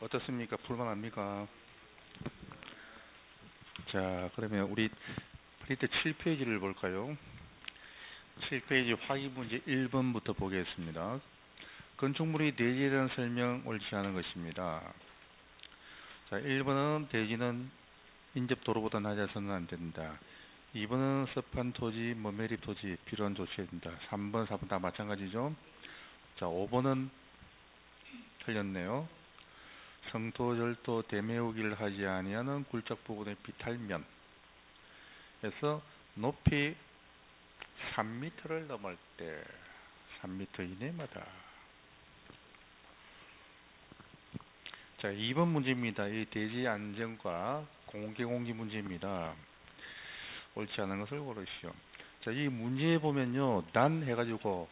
어떻습니까? 불만합니까? 자, 그러면 우리 프린트 7페이지를 볼까요? 7페이지 확인 문제 1번부터 보겠습니다. 건축물이 대지에 대한 설명을 지하는 것입니다. 자, 1번은 대지는 인접 도로보다 낮아서는 안 된다. 2번은 습한 토지, 매립 토지 필요한 조치해야 된다. 3번, 4번 다 마찬가지죠. 자, 5번은 틀렸네요. 성토, 절도, 대매우기를 하지 아니하는 굴착 부분의 비탈면 에서 높이 3m를 넘을 때 3m 이내마다. 자, 2번 문제입니다. 이 대지 안전과 공개공지 문제입니다. 옳지 않은 것을 고르시오. 자, 이 문제에 보면요, 난 해가지고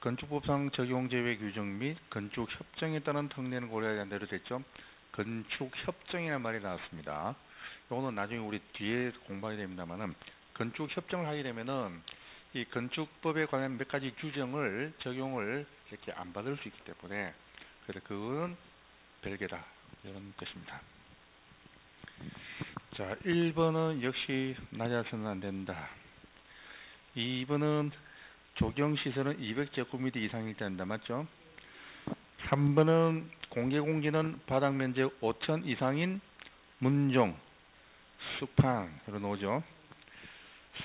건축법상 적용 제외 규정 및 건축 협정에 따른 특례는 고려해야 한다로 됐죠. 건축 협정이라는 말이 나왔습니다. 이거는 나중에 우리 뒤에 공부하게 됩니다만은, 건축 협정을 하게 되면은 이 건축법에 관한 몇 가지 규정을 적용을 이렇게 안 받을 수 있기 때문에, 그래서 그거는 별개다 이런 뜻입니다. 자, 1번은 역시 낮아서는 안 된다. 2번은 조경시설은 200제곱미터 이상일 때 한다. 맞죠? 3번은 공개공지는 바닥면적 5천 이상인 문종, 수판 이런 오죠.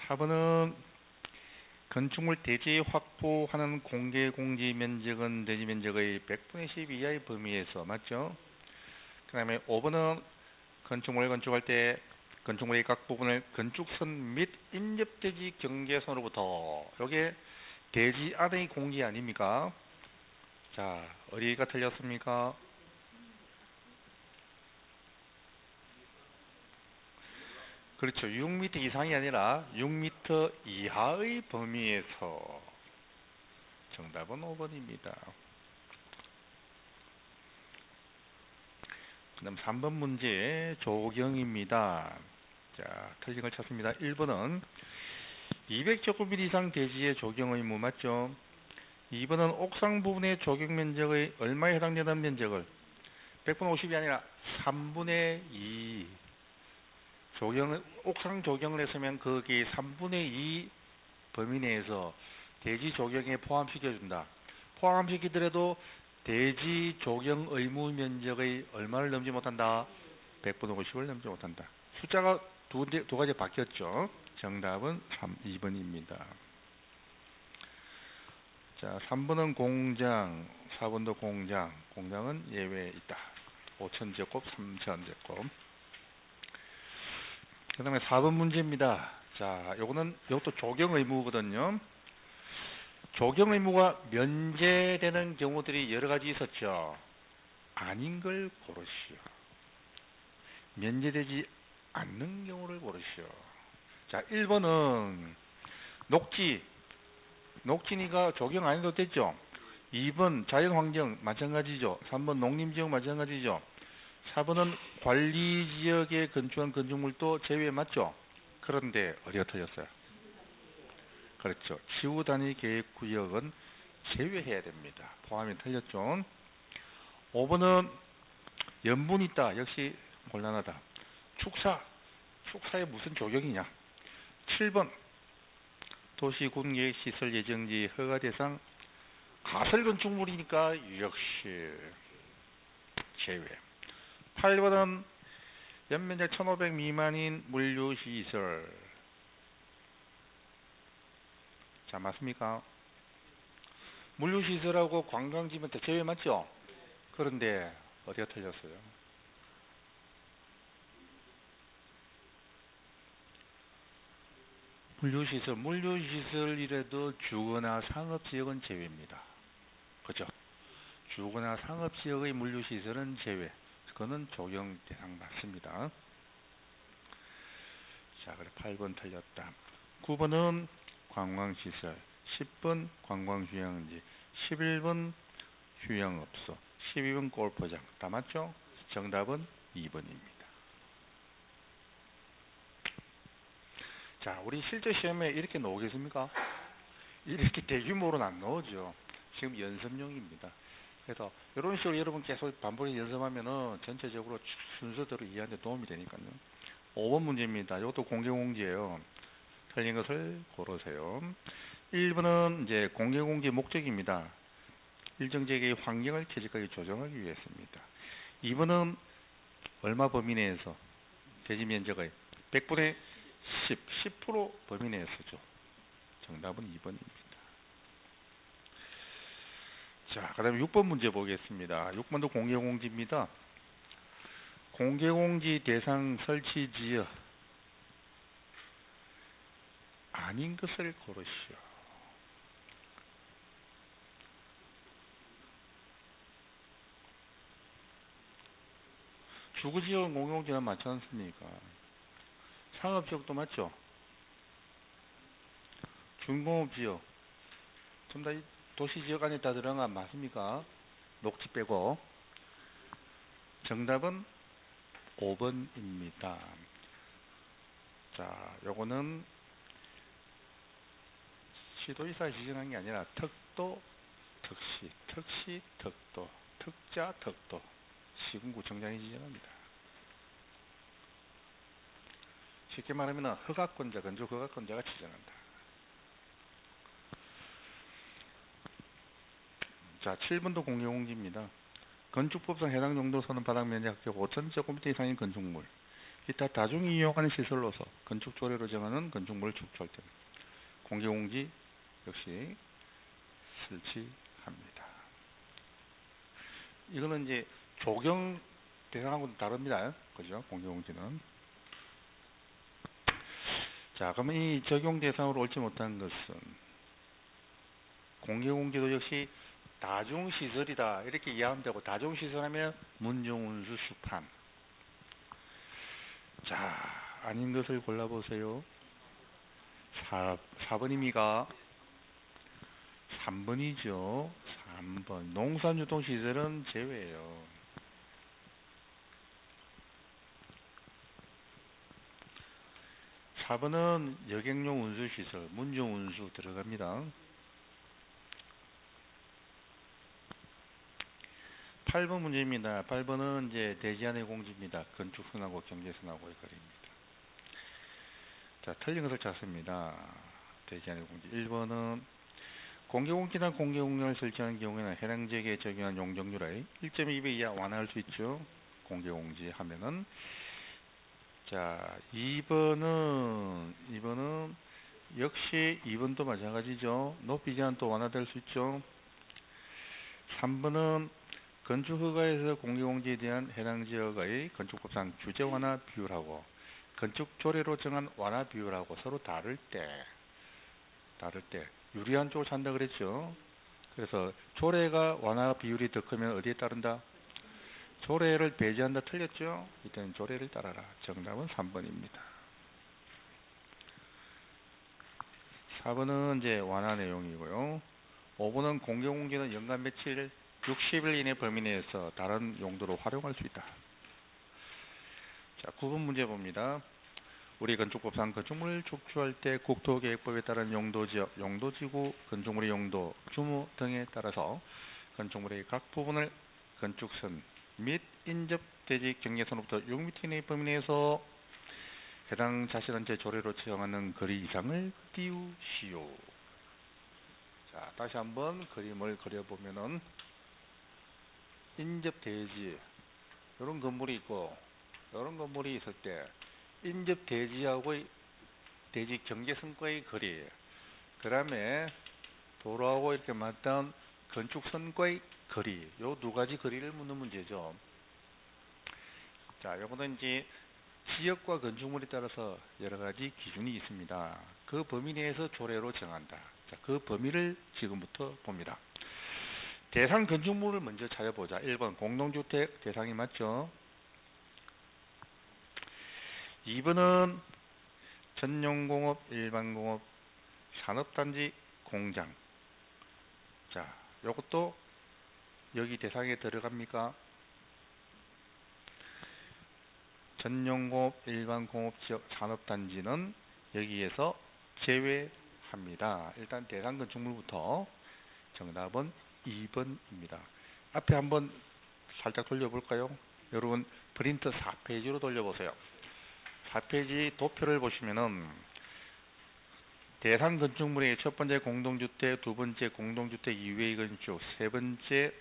4번은 건축물 대지 확보하는 공개공지 면적은 대지 면적의 100분의 10 이하의 범위에서. 맞죠? 그 다음에 5번은 건축물을 건축할 때 건축물의 각 부분을 건축선 및 인접대지 경계선으로부터, 요게 대지 안의 공지 아닙니까? 자, 어디가 틀렸습니까? 그렇죠. 6m 이상이 아니라 6m 이하의 범위에서. 정답은 5번입니다. 그 다음 3번 문제 조경입니다. 자, 틀린 걸 찾습니다. 1번은 200제곱미터 이상 대지의 조경 의무. 맞죠? 2번은 옥상 부분의 조경 면적의 얼마에 해당되는 면적을 100분의 50이 아니라 3분의 2 옥상 조경을 했으면 거기 3분의 2 범위 내에서 대지 조경에 포함시켜준다. 포함시키더라도 대지 조경 의무 면적의 얼마를 넘지 못한다? 100분의 50을 넘지 못한다. 숫자가 두 가지 바뀌었죠. 정답은 2번입니다. 자, 3번은 공장, 4번도 공장. 공장은 예외에 있다. 5,000제곱, 3,000제곱. 그 다음에 4번 문제입니다. 자, 요것도 조경 의무거든요. 조경 의무가 면제되는 경우들이 여러 가지 있었죠. 아닌 걸 고르시오. 면제되지 않는 경우를 고르시오. 자, 1번은 녹지니까 조경 안 해도 됐죠. 2번 자연환경 마찬가지죠. 3번 농림지역 마찬가지죠. 4번은 관리지역에 건축한 건축물도 제외. 맞죠? 그런데 어디가 틀렸어요? 그렇죠. 지구단위계획구역은 제외해야 됩니다. 포함이 틀렸죠. 5번은 염분이 있다. 역시 곤란하다. 축사에 무슨 조경이냐. 7번 도시군계획시설 예정지 허가 대상 가설 건축물이니까 역시 제외. 8번은 연면적 1500 미만인 물류시설. 자, 맞습니까? 물류시설하고 관광지면 제외. 맞죠? 그런데 어디가 틀렸어요? 물류시설이라도 주거나 상업지역은 제외입니다. 그죠? 주거나 상업지역의 물류시설은 제외. 그거는 적용 대상 맞습니다. 자, 그래 8번 틀렸다. 9번은 관광시설, 10번 관광휴양지, 11번 휴양업소, 12번 골프장. 다 맞죠? 정답은 2번입니다. 자, 우리 실제 시험에 이렇게 나오겠습니까? 이렇게 대규모로는 안 나오죠. 지금 연습용입니다. 그래서 이런 식으로 여러분 계속 반복해서 연습하면은 전체적으로 순서대로 이해하는 데 도움이 되니까요. 5번 문제입니다. 이것도 공개공지예요. 틀린 것을 고르세요. 1번은 이제 공개공지 목적입니다. 일정 지역의 환경을 최적화하게 조정하기 위해서입니다. 2번은 얼마 범위 내에서 대지 면적의 100분의 10% 범위 내에서죠. 정답은 2번입니다. 자, 그 다음에 6번 문제 보겠습니다. 6번도 공개공지입니다. 공개공지 대상 설치 지역 아닌 것을 고르시오. 주거지역은 공개공지는 맞지 않습니까? 상업지역도 맞죠? 준공업지역 전부 다 도시지역 안에 다 들어간 거 맞습니까? 녹지 빼고. 정답은 5번입니다. 자, 요거는 시도지사 지정한 게 아니라 특도, 특시, 특시, 특도, 특자, 특도, 시군구청장이 지정합니다. 쉽게 말하면 허가권자, 건축 허가권자가 지정한다. 자, 7번도 공개공지입니다. 건축법상 해당 용도선은 바닥 면적 5,000제곱미터 이상인 건축물, 이따 다중이 이용하는 시설로서 건축 조례로 정하는 건축물을 축소할 때 공개공지 역시 설치합니다. 이거는 이제 조경 대상하고는 다릅니다. 그죠? 공개공지는. 자, 그러면 이 적용 대상으로 옳지 못한 것은 공개공지도 역시 다중시설이다 이렇게 이해하면 되고, 다중시설하면 문정운수 수판. 자, 아닌 것을 골라보세요. 4번입니까? 3번이죠. 3번. 농산유통시설은 제외예요. 4번은 여객용 운수시설, 문정운수 들어갑니다. 8번 문제입니다. 8번은 이제 대지안의 공지입니다. 건축선하고 경계선하고의 거리입니다. 자, 틀린 것을 찾습니다. 대지안의 공지. 1번은 공개공지나 공개공장을 설치하는 경우에는 해당 지역에 적용한 용적률의 1.2배 이하 완화할 수 있죠. 공개공지 하면은. 자, 2번은 역시 2번도 마찬가지죠. 높이 제한 또 완화될 수 있죠. 3번은 건축허가에서 공개공지에 대한 해당 지역의 건축법상 규제 완화 비율하고 건축조례로 정한 완화 비율하고 서로 다를 때 유리한 쪽을 찾는다 그랬죠. 그래서 조례가 완화 비율이 더 크면 어디에 따른다? 조례를 배제한다 틀렸죠. 이때는 조례를 따라라. 정답은 3번입니다. 4번은 이제 완화 내용이고요. 5번은 공개공지는 연간 며칠 60일 이내 범위 내에서 다른 용도로 활용할 수 있다. 자, 9번 문제 봅니다. 우리 건축법상 건축물을 축조할 때 국토계획법에 따른 용도지역, 용도지구, 건축물의 용도, 규모 등에 따라서 건축물의 각 부분을 건축선 및 인접대지 경계선으로부터 6m 이내의 범위 내에서 해당 자치단체 조례로 지정하는 거리 이상을 띄우시오. 자, 다시 한번 그림을 그려보면은 인접대지 이런 건물이 있고 이런 건물이 있을 때 인접대지하고의 대지 경계선과의 거리, 그 다음에 도로하고 이렇게 맞닿은 건축선과의 거리, 요 두 가지 거리를 묻는 문제죠. 자, 요거는 이제 지역과 건축물에 따라서 여러 가지 기준이 있습니다. 그 범위 내에서 조례로 정한다. 자, 그 범위를 지금부터 봅니다. 대상 건축물을 먼저 찾아보자. 1번 공동주택 대상이 맞죠? 2번은 전용공업, 일반공업, 산업단지, 공장. 자, 요것도 여기 대상에 들어갑니까? 전용공업, 일반공업지역, 산업단지는 여기에서 제외합니다. 일단 대상 건축물부터. 정답은 2번입니다. 앞에 한번 살짝 돌려볼까요? 여러분 프린트 4페이지로 돌려보세요. 4페이지 도표를 보시면은 대상 건축물의 첫 번째 공동주택, 두 번째 공동주택 이외의 건축, 세 번째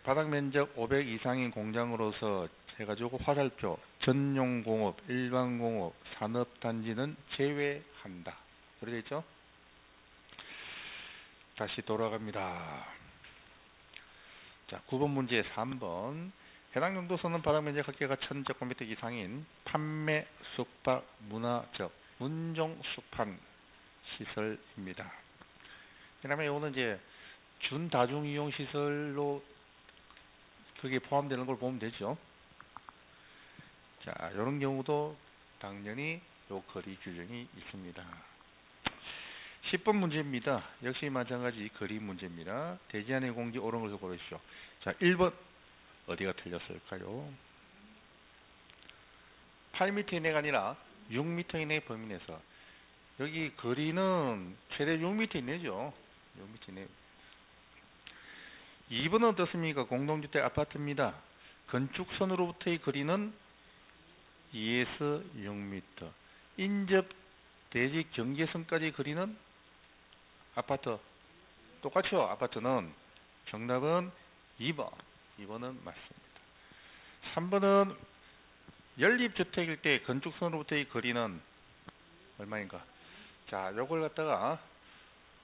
바닥 면적 500 이상인 공장으로서 해가지고 화살표 전용공업, 일반공업, 산업단지는 제외한다. 그렇게 있죠? 다시 돌아갑니다. 자, 9번 문제 3번. 해당 용도소는 바닥 면적 합계가 1000제곱미터 이상인 판매, 숙박, 문화적, 문종 수판 시설입니다. 그 다음에 이거는 이제 준다중이용 시설로 그게 포함되는 걸 보면 되죠. 자, 이런 경우도 당연히 요 거리 규정이 있습니다. 10번 문제입니다. 역시 마찬가지 거리 문제입니다. 대지 안의 공지 옳은 것을 고르십시오. 자, 1번 어디가 틀렸을까요? 8m 이내가 아니라 6m 이내 범위 내에서 여기 거리는 최대 6m 이내죠. 6m 이내. 2번은 어떻습니까? 공동주택 아파트입니다. 건축선으로부터의 거리는 2에서 6m. 인접 대지 경계선까지 거리는 아파트 똑같죠? 아파트는 정답은 2번. 2번은 맞습니다. 3번은 연립주택일 때 건축선으로부터의 거리는 얼마인가? 자, 요걸 갖다가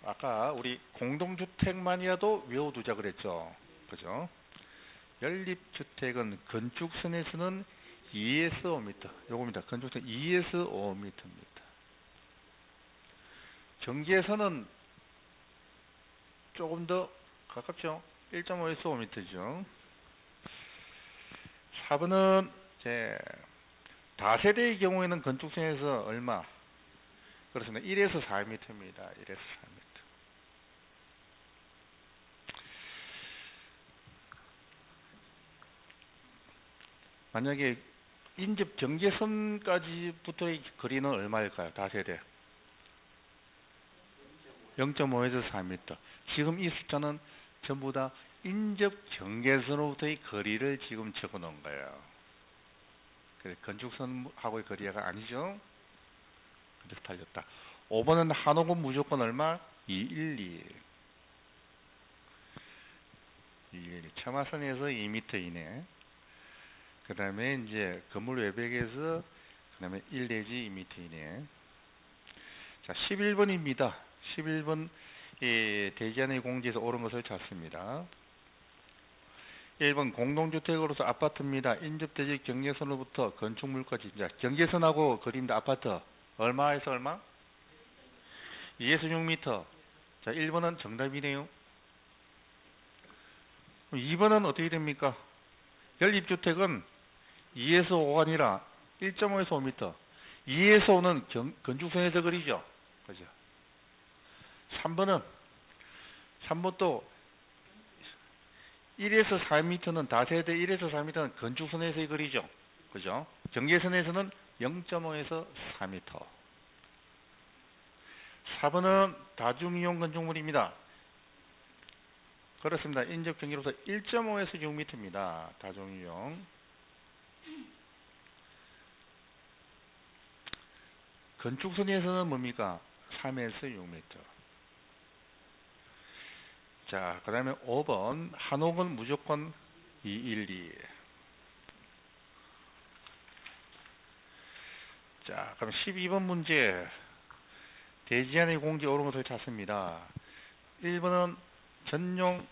아까 우리 공동주택만이라도 외워두자 그랬죠. 그죠? 연립주택은 건축선에서는 2에서 5m. 요겁니다. 건축선 2에서 5m입니다. 경계선은 조금 더 가깝죠. 1.5에서 5m죠. 4번은 다세대의 경우에는 건축선에서 얼마? 그렇습니다. 1에서 4m입니다. 1에서 4m. 만약에 인접 경계선까지부터의 거리는 얼마일까요? 다세대. 0.5에서 4m. 지금 이 숫자는 전부 다 인접 경계선으로부터의 거리를 지금 적어 놓은 거예요. 그래서 건축선하고의 거리가 아니죠. 그래서 달렸다. 5번은 한옥은 무조건 얼마? 212. 212. 처마선에서 2m 이내. 그 다음에 이제 건물 외벽에서 그 다음에 1 내지 2m 이내. 자, 11번입니다. 11번 대지 안의 공지에서 옳은 것을 찾습니다. 1번 공동주택으로서 아파트입니다. 인접대지 경계선으로부터 건축물까지. 자, 경계선하고 거리입니다. 아파트 얼마에서 얼마? 2에서 6m. 자, 1번은 정답이네요. 2번은 어떻게 됩니까? 연립주택은 2에서 5가 아니라 1.5에서 5m. 2에서 5는 건축선에서 거리죠. 그죠? 3번도 1에서 4m는 다세대 1에서 4m는 건축선에서의 거리죠. 그죠? 경계선에서는 0.5에서 4m. 4번은 다중이용 건축물입니다. 그렇습니다. 인접 경계로서 1.5에서 6m입니다. 다중이용. 건축선에서는 뭡니까? 3에서 6m. 자, 그 다음에 5번 한옥은 무조건 212. 자, 그럼 12번 문제 대지 안의 공지 옳은 것을 찾습니다. 1번은 전용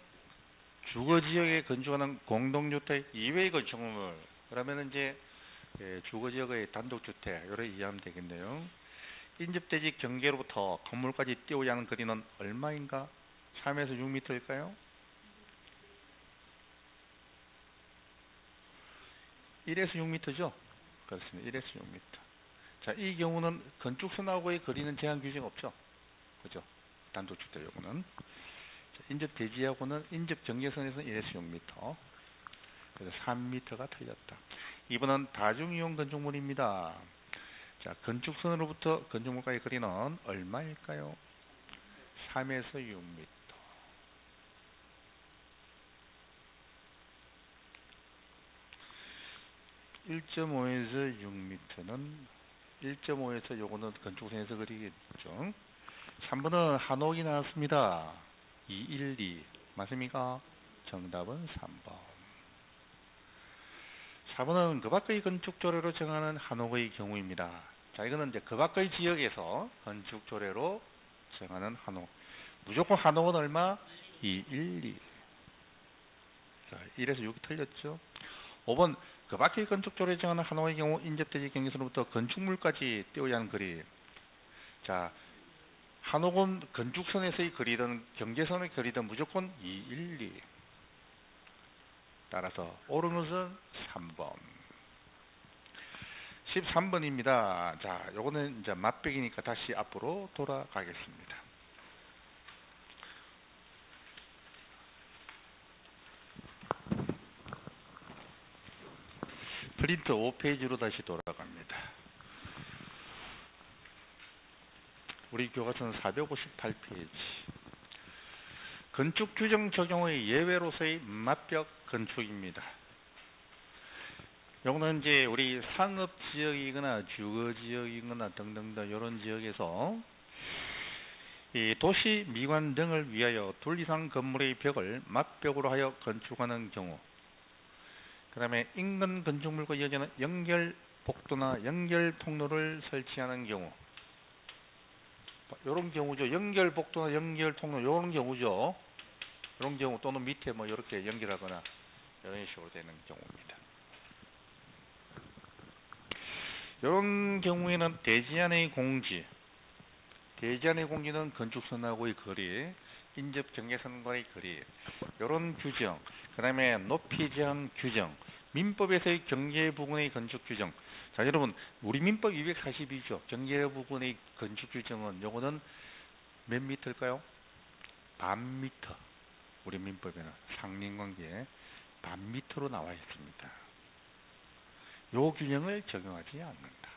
주거지역에 건축하는 공동주택 이외의 건축물. 그러면 이제 주거지역의 단독주택 이렇게 이해하면 되겠네요. 인접대지 경계로부터 건물까지 띄우지 않은 거리는 얼마인가? 3에서 6m일까요? 1에서 6m죠? 그렇습니다. 1에서 6m. 자, 이 경우는 건축선하고의 거리는 제한 규정 없죠? 그죠? 단독주택 요거는. 인접 대지하고는 인접 경계선에서는 1에서 6m. 그래서 3m가 틀렸다. 2번은 다중이용 건축물입니다. 자, 건축선으로부터 건축물까지 거리는 얼마일까요? 3에서 6m. 1.5에서 6m는 1.5에서 요거는 건축선에서 그리겠죠. 3번은 한옥이 나왔습니다. 212 맞습니까? 정답은 3번. 4번은 그 밖의 건축 조례로 정하는 한옥의 경우입니다. 자, 이거는 이제 그 밖의 지역에서 건축 조례로 정하는 한옥. 무조건 한옥은 얼마? 212. 자, 1에서 6이 틀렸죠. 5번 그 밖의 건축 조례에 정하는 한옥의 경우 인접대지 경계선으로부터 건축물까지 띄워야 하는 거리. 자, 한옥은 건축선에서의 거리든 경계선의 거리든 무조건 212. 따라서 옳은 것은 3번. 13번입니다. 자, 요거는 이제 맛배기니까 다시 앞으로 돌아가겠습니다. 프린트 5페이지로 다시 돌아갑니다. 우리 교과서는 458페이지. 건축 규정 적용의 예외로서의 맞벽 건축입니다. 요거는 이제 우리 상업 지역이거나 주거 지역이거나 등등등 이런 지역에서 이 도시 미관 등을 위하여 둘 이상 건물의 벽을 맞벽으로 하여 건축하는 경우, 그 다음에 인근 건축물과 이어지는 연결 복도나 연결 통로를 설치하는 경우, 이런 경우죠. 연결 복도나 연결 통로 이런 경우죠. 이런 경우 또는 밑에 뭐 이렇게 연결하거나 이런 식으로 되는 경우입니다. 이런 경우에는 대지안의 공지, 대지안의 공지는 건축선하고의 거리, 인접 경계선과의 거리, 이런 규정, 그 다음에 높이 제한 규정, 민법에서의 경계 부분의 건축 규정. 자, 여러분, 우리 민법 242조 경계 부분의 건축 규정은 요거는 몇 미터일까요? 반 미터. 우리 민법에는 상린관계에 반 미터로 나와 있습니다. 요 규정을 적용하지 않는다.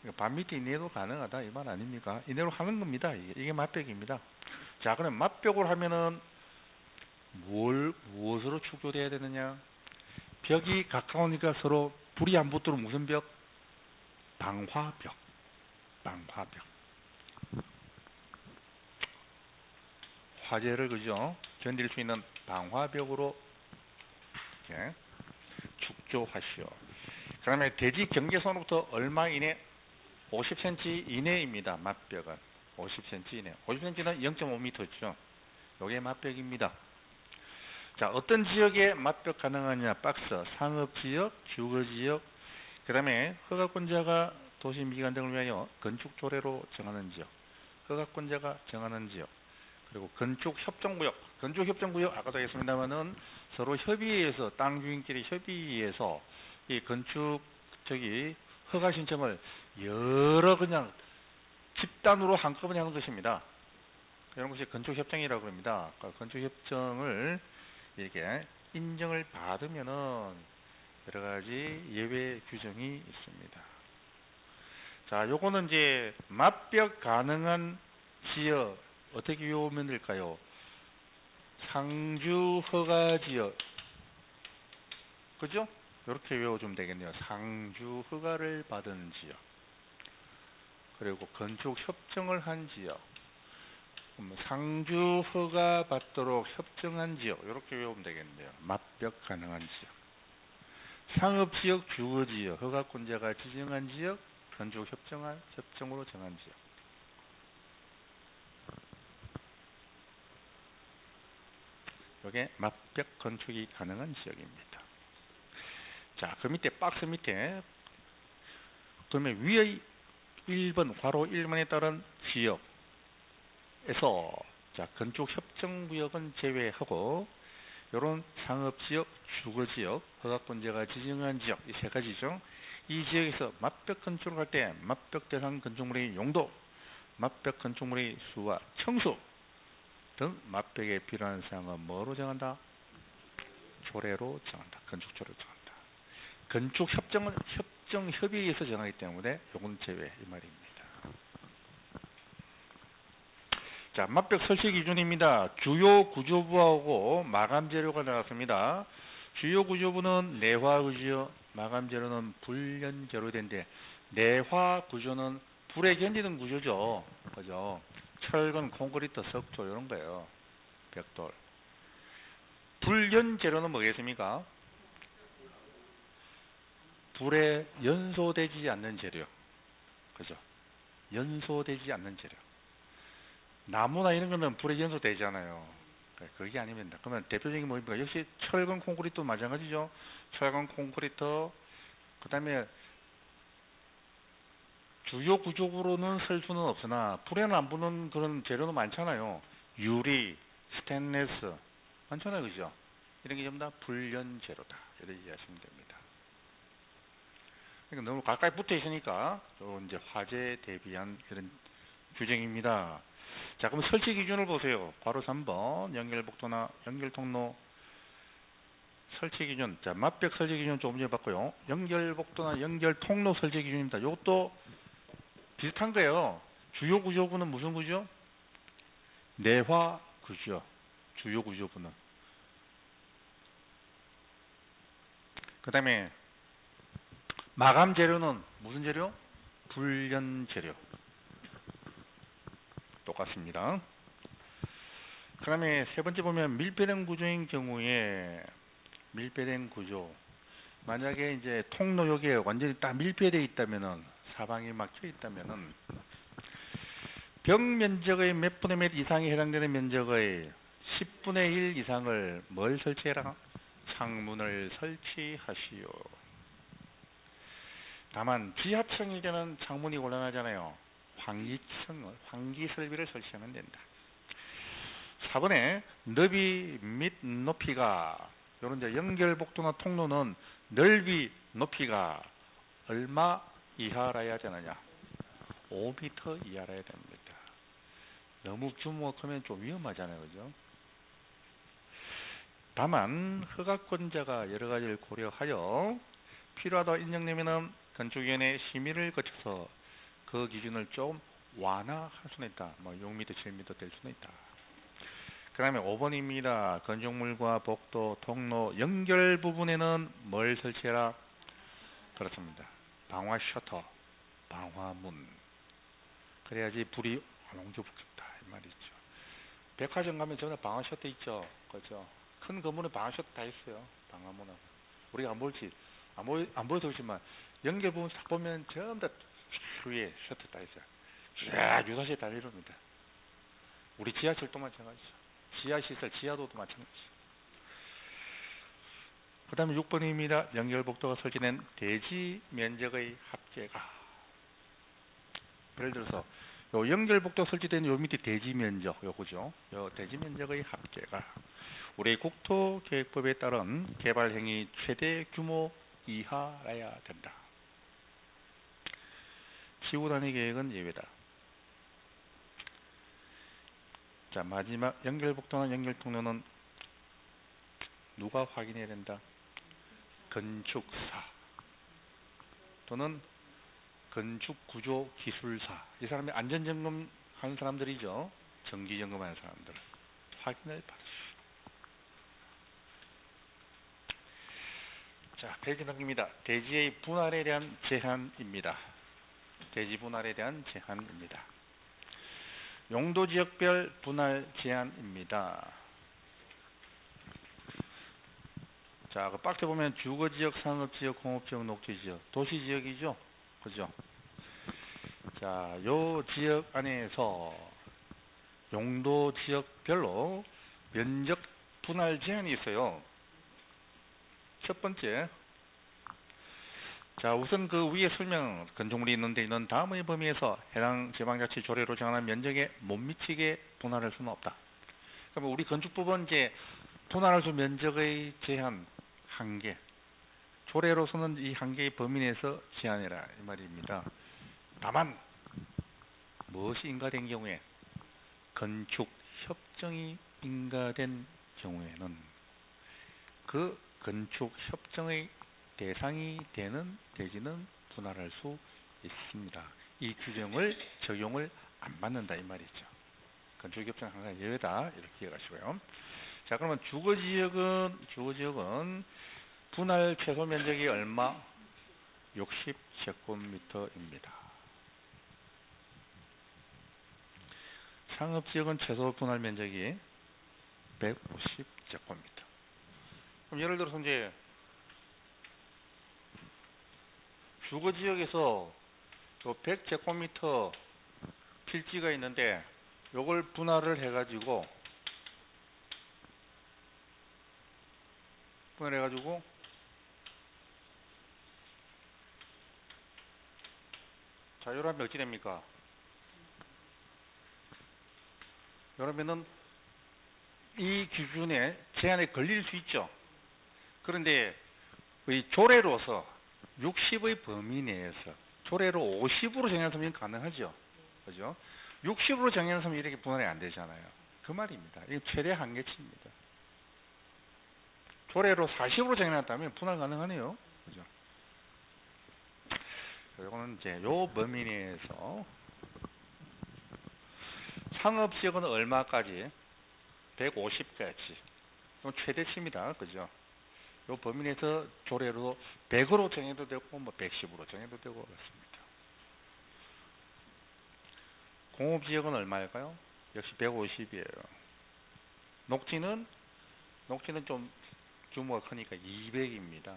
그러니까 반 미터 이내로 가능하다 이 말 아닙니까? 이내로 하는 겁니다. 이게 맞벽입니다. 자, 그럼 맞벽을 하면은 무엇으로 축조돼야 되느냐? 벽이 가까우니까 서로 불이 안 붙도록 무슨 벽? 방화벽. 방화벽. 화재를 그죠? 견딜 수 있는 방화벽으로 예, 축조하시오. 그 다음에 대지 경계선으로부터 얼마 이내? 50cm 이내입니다. 맞벽은 50cm 이내. 50cm는 0.5m죠. 요게 맞벽입니다. 자, 어떤 지역에 맞벽 가능하냐? 박스, 상업지역, 주거지역, 그 다음에 허가권자가 도시 미관 등을 위하여 건축조례로 정하는 지역, 허가권자가 정하는 지역, 그리고 건축협정구역. 건축협정구역 아까도 했습니다만은 서로 협의해서 땅 주인끼리 협의해서 이 건축 허가 신청을 여러 그냥 집단으로 한꺼번에 하는 것입니다. 이런 것이 건축협정이라고 합니다. 건축협정을 이게 인정을 받으면은 여러 가지 예외 규정이 있습니다. 자, 요거는 이제 맞벽 가능한 지역 어떻게 외우면 될까요? 상주 허가 지역, 그죠? 이렇게 외워주면 되겠네요. 상주 허가를 받은 지역, 그리고 건축 협정을 한 지역, 상주 허가 받도록 협정한 지역, 이렇게 외우면 되겠네요. 맞벽 가능한 지역. 상업지역, 주거지역, 허가권자가 지정한 지역, 건축 협정으로 정한 지역. 이게 맞벽 건축이 가능한 지역입니다. 자, 그 밑에 박스 밑에 그러면 위의 1번 괄호 1번에 따른 지역에서 자, 건축 협정구역은 제외하고 이런 상업지역, 주거지역, 허가권자가 지정한 지역 이 세 가지죠. 이 지역에서 맞벽 건축을 할 때 맞벽 대상 건축물의 용도, 맞벽 건축물의 수와 청수 등 맞벽에 필요한 사항은 뭐로 정한다? 조례로 정한다. 건축조례로 정한다. 건축협정은 협정협의에 의해서 정하기 때문에 요건 제외 이 말입니다. 자, 맞벽 설치 기준입니다. 주요 구조부하고 마감 재료가 나왔습니다. 주요 구조부는 내화 구조, 마감 재료는 불연 재료인데 내화 구조는 불에 견디는 구조죠. 그죠? 철근, 콘크리트, 석조 이런 거예요. 벽돌. 불연 재료는 뭐겠습니까? 불에 연소되지 않는 재료. 그죠? 연소되지 않는 재료. 나무나 이런 거는 불에 연소되잖아요. 그게 아닙니다. 그러면 대표적인 뭡니까? 역시 철근 콘크리트도 마찬가지죠. 철근 콘크리트, 그 다음에 주요 구조구로는 쓸 수는 없으나 불에는 안 붙는 그런 재료도 많잖아요. 유리, 스테인리스 많잖아요. 그죠? 이런 게 전부 다 불연 재료다. 이렇게 이해하시면 됩니다. 그러니까 너무 가까이 붙어 있으니까 이제 화재에 대비한 그런 규정입니다. 자, 그럼 설치 기준을 보세요. 괄호 3번 연결복도나 연결통로 설치 기준. 자, 맞벽 설치 기준 조금 전에 봤고요. 연결복도나 연결통로 설치 기준입니다. 이것도 비슷한 거예요. 주요 구조부는 무슨 구조? 내화 구조. 주요 구조부는. 그 다음에 마감 재료는 무슨 재료? 불연 재료. 똑같습니다. 그 다음에 세 번째 보면 밀폐된 구조인 경우에 밀폐된 구조. 만약에 이제 통로 여기에 완전히 딱 밀폐되어 있다면은 사방이 막혀 있다면은 벽 면적의 몇 분의 몇 이상에 해당되는 면적의 10분의 1 이상을 뭘 설치해라? 창문을 설치하시오. 다만 지하층일 때는 창문이 곤란하잖아요. 환기 설비를 설치하면 된다. 4번에 너비 및 높이가 이런 이제 연결복도나 통로는 넓이 높이가 얼마 이하라야 되느냐? 5m 이하라야 됩니다. 너무 규모가 크면 좀 위험하잖아요. 그죠? 다만 허가권자가 여러 가지를 고려하여 필요하다 인정되면은 건축위원회 심의를 거쳐서 그 기준을 좀 완화할 수는 있다. 뭐 6m, 7m 될 수는 있다. 그 다음에 5번입니다. 건축물과 복도, 통로, 연결 부분에는 뭘 설치해라? 그렇습니다. 방화 셔터, 방화문. 그래야지 불이 안 옮겨붙겠다. 이 말이죠. 백화점 가면 전부 다 방화 셔터 있죠. 그렇죠. 큰 건물에 방화 셔터 다 있어요. 방화문은. 우리가 안 보일지, 안 보여서 그렇지만 연결 부분 딱 보면 전부 다 위에 셔터 다 있어요. 쫙 유사시에 다 이럽니다. 우리 지하철도 마찬가지죠. 지하시설, 지하도도 마찬가지죠. 그 다음에 6번입니다. 연결복도가 설치된 대지 면적의 합계가. 예를 들어서 요 연결복도 설치된 요 밑에 대지 면적, 요거죠. 요 대지 면적의 합계가 우리 국토계획법에 따른 개발행위 최대 규모 이하라야 된다. 지구단위 계획은 예외다. 자, 마지막 연결복도나 연결통로는 누가 확인해야 된다? 건축사 또는 건축구조기술사. 이 사람이 안전점검 하는 사람들이죠. 정기점검 하는 사람들. 확인을 받으시오. 자, 페이지 넘깁니다. 대지의 분할에 대한 제한입니다. 대지 분할에 대한 제한입니다. 용도지역별 분할 제한입니다. 자, 그 박스 보면 주거지역, 상업지역, 공업지역, 녹지지역, 도시지역이죠. 그죠? 자, 요 지역 안에서 용도지역별로 면적 분할 제한이 있어요. 첫 번째, 자, 우선 그 위에 설명, 건축물이 있는 데 있는 다음의 범위에서 해당 지방자치 조례로 정하는 면적에 못 미치게 분할할 수는 없다. 그러면 우리 건축법은 이제 분할할 수 면적의 제한, 한계. 조례로서는 이 한계의 범위 내에서 제한해라. 이 말입니다. 다만, 무엇이 인가된 경우에, 건축 협정이 인가된 경우에는 그 건축 협정의 대상이 되는 대지는 분할할 수 있습니다. 이 규정을 적용을 안 받는다 이 말이죠. 건축협정 항상 예외다 이렇게 기억하시고요. 자, 그러면 주거지역은 분할 최소 면적이 얼마? 60제곱미터입니다. 상업지역은 최소 분할 면적이 150제곱미터. 그럼 예를 들어서 이제 주거지역에서 100제곱미터 필지가 있는데 요걸 분할을 해가지고 자, 요러면 어찌 됩니까? 그러면은 이 기준에 제한에 걸릴 수 있죠. 그런데 이 조례로서 60의 범위 내에서 조례로 50으로 정해놓으면 가능하죠. 그죠? 60으로 정해놓으면 이렇게 분할이 안 되잖아요. 그 말입니다. 이게 최대 한계치입니다. 조례로 40으로 정해놨다면 분할 가능하네요. 그죠? 이거는 이제 요 범위 내에서 상업지역은 얼마까지? 150까지. 이건 최대치입니다. 그죠? 요 범위 내에서 조례로 100으로 정해도 되고, 뭐 110으로 정해도 되고, 그렇습니다. 공업지역은 얼마일까요? 역시 150이에요. 녹지는 좀 규모가 크니까 200입니다.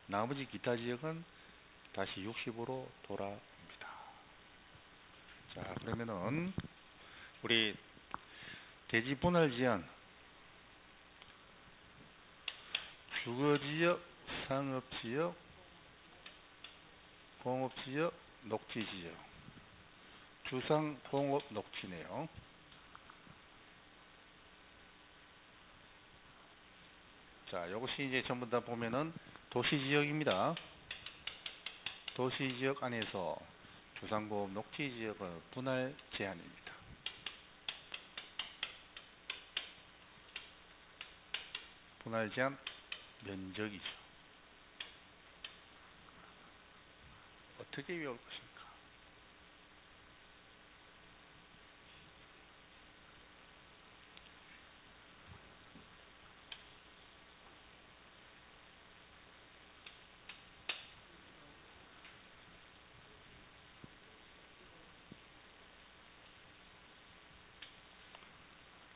나머지 기타 지역은 다시 60으로 돌아옵니다. 자, 그러면은 우리 대지 분할 지연, 주거지역, 상업지역, 공업지역, 녹지지역, 주상, 공업, 녹지네요. 자, 이것이 이제 전부 다 보면은 도시지역입니다. 도시지역 안에서 주상공업, 녹지지역은 분할 제한입니다. 분할 제한 면적이죠. 어떻게 외울 것입니까?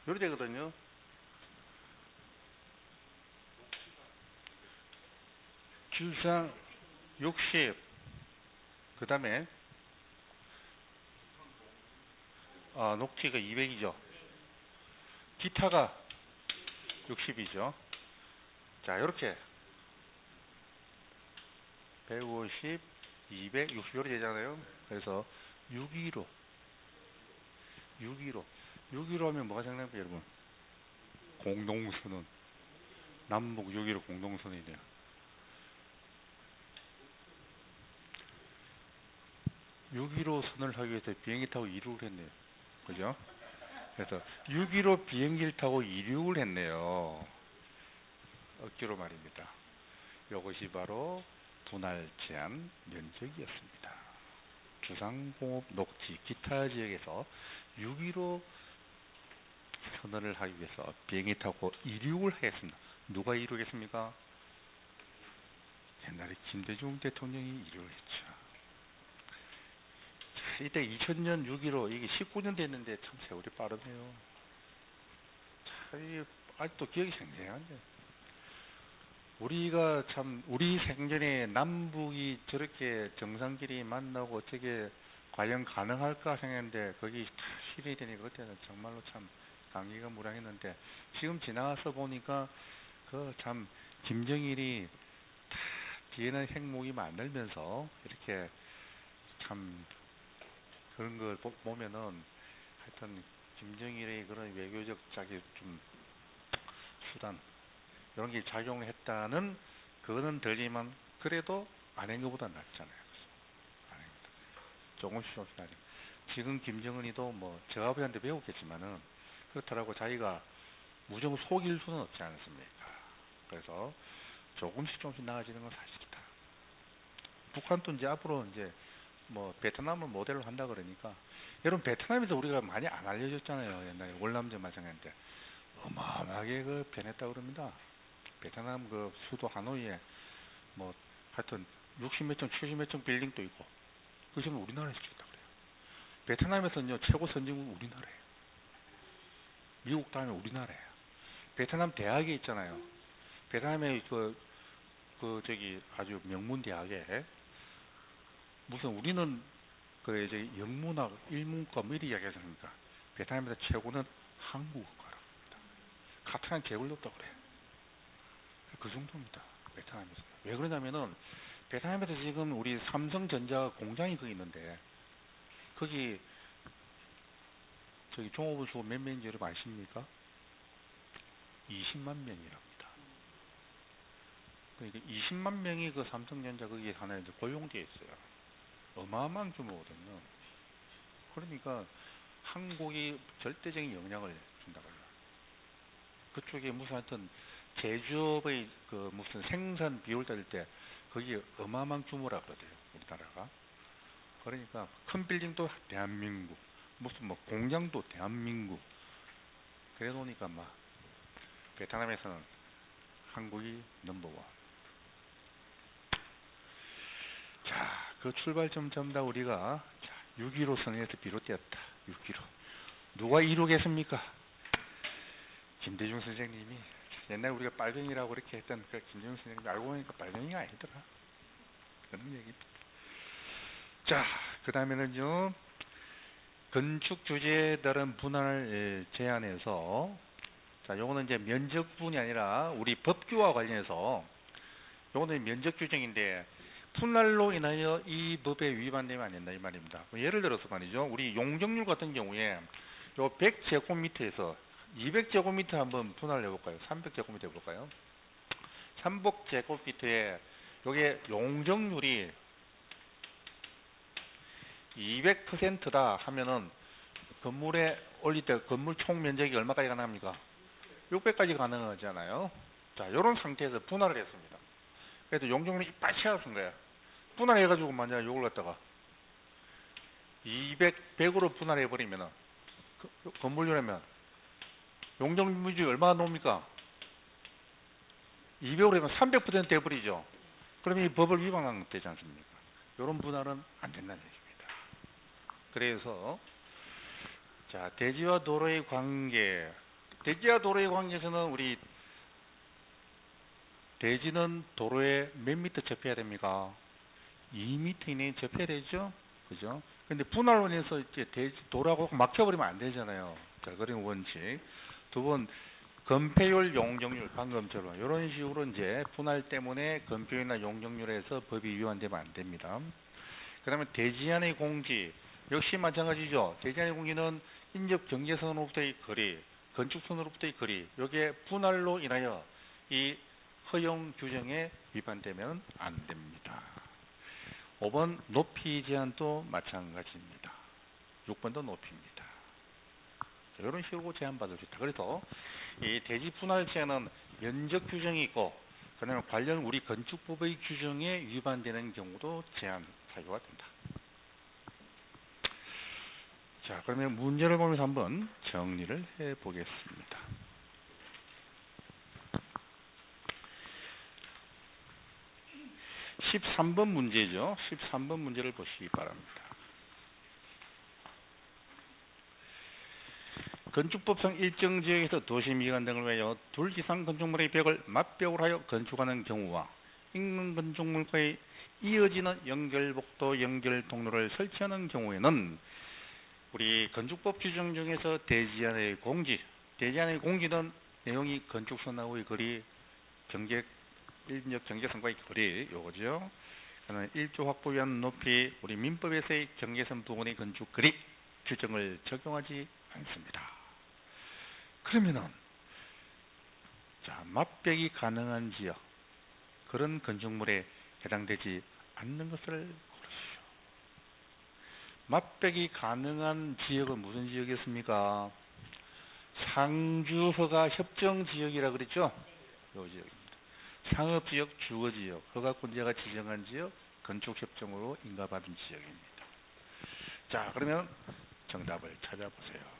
요리 되거든요. 주상 60, 그 다음에 녹지가 200이죠. 기타가 60이죠. 자, 이렇게 150, 200, 60 요리 되잖아요. 그래서 615, 615 하면 뭐가 생각납니까, 여러분? 공동선언. 남북 615 공동선언이네요. 615 선을 하기 위해서 비행기 타고 이륙을 했네요. 그죠? 그래서 615 비행기를 타고 이륙을 했네요. 억지로 말입니다. 이것이 바로 분할 제한 면적이었습니다. 주상공업, 녹지, 기타 지역에서 615 선언을 하기 위해서 비행기 타고 이륙을 하겠습니다. 누가 이륙했습니까? 옛날에 김대중 대통령이 이륙을 했죠. 이때 2000년 6.15 이게 19년 됐는데 참 세월이 빠르네요. 참 아직도 기억이 생생한데 우리가 참 우리 생전에 남북이 저렇게 정상끼리 만나고 어떻게 과연 가능할까 생각했는데 거기 실현이 되니까 그때는 정말로 참 감기가 무량했는데 지금 지나가서 보니까 그 참 김정일이 뒤에는 핵무기 만들면서 이렇게 참 그런 걸 보면은 하여튼 김정일의 그런 외교적 자기 좀 수단 이런 게 작용을 했다는 그거는 들리면 그래도 안 한 것보다 낫잖아요. 안 한 것보다. 조금씩 나죠. 지금 김정은이도 뭐 저아버지한테 배웠겠지만은 그렇더라고 자기가 무조건 속일 수는 없지 않습니까? 그래서 조금씩 나아지는 건 사실이다. 북한도 이제 앞으로 이제 뭐 베트남을 모델로 한다 그러니까 여러분 베트남에서 우리가 많이 안 알려졌잖아요. 옛날에 월남전 마찬가지인데 어마어마하게 그 변했다 그럽니다. 베트남 그 수도 하노이에 뭐 하여튼 60몇 층, 70몇 층 빌딩도 있고 그 지금 우리나라에서 짓다 그래요. 베트남에서는요 최고 선진국 우리나라예요. 미국 다음에 우리나라예요. 베트남 대학이 있잖아요. 베트남의 저기 아주 명문 대학에 무슨 우리는 그 이제 영문학, 일문과 뭐 이렇게 이야기하지 않습니까? 베트남에서 최고는 한국어과랍니다. 카트란 개불 높다 그래. 그 정도입니다. 베트남에서. 왜 그러냐면은 베트남에서 지금 우리 삼성전자 공장이 거기 있는데 거기 저기 종업원 수가 몇 명인지 여러분 아십니까? 20만 명이랍니다. 그러니까 20만 명이 그 삼성전자 거기에 하나에 이제 고용되어 있어요. 어마어마한 규모거든요. 그러니까 한국이 절대적인 영향을 준다고요. 그쪽에 무슨 하여튼 제조업의 그 무슨 생산 비율 따질 때 거기 어마어마한 규모라 그러대요. 우리나라가. 그러니까 큰 빌딩도 대한민국, 무슨 뭐 공장도 대한민국. 그래 놓으니까 막 베트남에서는 한국이 넘버원. 자, 그 출발점 전부 다 우리가 6.15 선언에서 비롯되었다. 6.15. 누가 이루겠습니까? 김대중 선생님이. 옛날에 우리가 빨갱이라고 그렇게 했던 그 김대중 선생님 알고 보니까 빨갱이가 아니더라. 그런 얘기입니다. 자, 그 다음에는요, 건축 주제에 따른 분할을 제한해서, 자, 요거는 이제 면적뿐이 아니라 우리 법규와 관련해서, 요거는 면적 규정인데, 분할로 인하여 이 법에 위반되면 안 된다 이 말입니다. 예를 들어서 말이죠, 우리 용적률 같은 경우에 요 100제곱미터에서 200제곱미터 한번 분할해 볼까요? 300제곱미터 해볼까요? 300제곱미터에 요게 용적률이 200%다 하면은 건물에 올릴 때 건물 총 면적이 얼마까지 가능합니까? 600까지 가능하잖아요. 자, 요런 상태에서 분할을 했습니다. 그래서 용적률이 이빨 채워쓴 거야. 분할해가지고 만약 요걸 갖다가 100으로 분할해버리면은 건물료라면 용적률이 얼마나 나옵니까? 200으로 하면 300% 돼버리죠. 그러면 이 법을 위반한 것 되지 않습니까? 이런 분할은 안 된다는 얘기입니다. 그래서 자, 대지와 도로의 관계. 대지와 도로의 관계에서는 우리 대지는 도로에 몇 미터 접해야 됩니까? 2미터 이내에 접해야 되죠? 그죠? 근데 분할로 인해서 이제 도로하고 막혀버리면 안 되잖아요. 자, 그런 원칙. 두 번, 건폐율, 용적률, 방금처럼 이런 식으로 이제 분할 때문에 건폐율이나 용적률에서 법이 위반되면 안 됩니다. 그 다음에 대지안의 공지. 역시 마찬가지죠. 대지안의 공지는 인접 경계선으로부터의 거리, 건축선으로부터의 거리, 이게 분할로 인하여 이 허용 규정에 위반되면 안 됩니다. 5번 높이 제한도 마찬가지입니다. 6번도 높이입니다. 자, 이런 식으로 제한받을 수 있다. 그래서 이 대지 분할 제한은 면적 규정이 있고 그다음에 관련 우리 건축법의 규정에 위반되는 경우도 제한 사유가 된다. 자, 그러면 문제를 보면서 한번 정리를 해 보겠습니다. 13번 문제죠. 13번 문제를 보시기 바랍니다. 건축법상 일정 지역에서 도시미관 등을 위하여 둘 이상 건축물의 벽을 맞벽으로 하여 건축하는 경우와 인근 건축물과의 이어지는 연결복도, 연결통로를 설치하는 경우에는 우리 건축법 규정 중에서 대지안의 공지, 대지안의 공지는 내용이 건축선하고의 거리, 인접 경계선과의 거리, 요거죠. 그다음에 1조 확보 위한 높이, 우리 민법에서의 경계선 부분의 건축 거리 규정을 적용하지 않습니다. 그러면은 자, 맞벽이 가능한 지역, 그런 건축물에 해당되지 않는 것을 고르시오. 맞벽이 가능한 지역은 무슨 지역이었습니까? 상주허가 협정지역이라 그랬죠? 요 지역입니다. 상업지역, 주거지역, 허가권자가 지정한 지역, 건축협정으로 인가받은 지역입니다. 자, 그러면 정답을 찾아보세요.